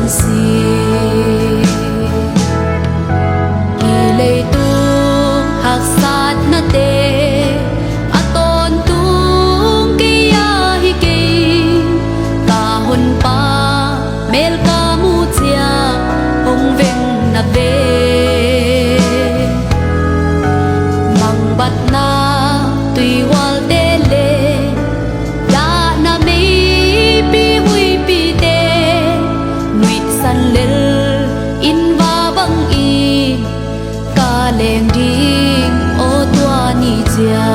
dân si kỳ lệ tu hạc sát na te aton tung kia hi ki ta hon pa mel ka mu chia hong veng na ve mang bat na tùy wal te le da na me pi hui pi te nuit san lel in va bang i ka leng ding o tua ni chia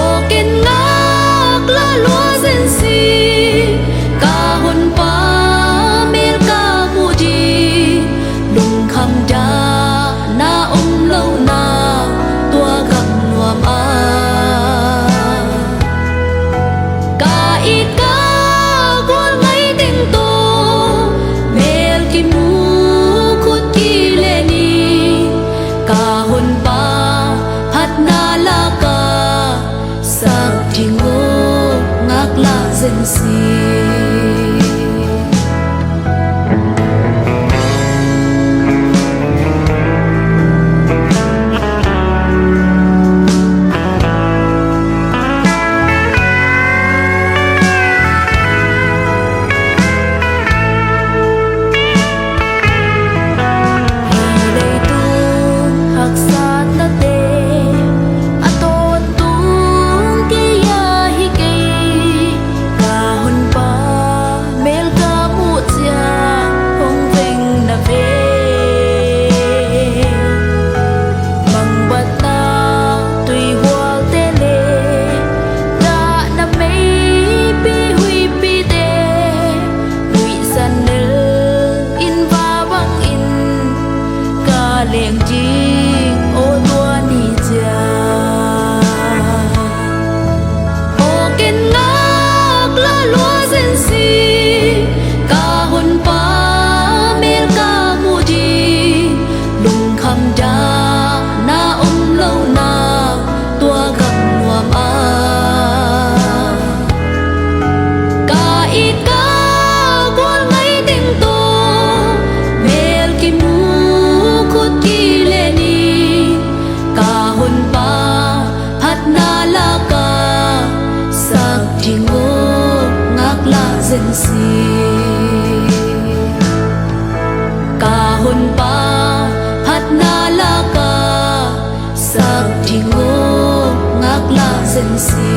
o ken ngak la lua zen si ka hon pa mel ka mu di lung kham da na lo na tua gam nuam a ka i ka gol ngai ding to mel ki mu khut ki le ni ka hon pa hat na la ka sak tingo ngak la zen si leng ding o tua ni chia o ken ngak la lua zen si ka hon pa mel ka mu di lung kham da na lo na tua gam nuam a ka i ka gol ngai ding to mel ki mu ki le ni ka hon pa hat na la ka sak tingo ngak la zen si ka hon pa hat na la ka sak tingo ngak la zen si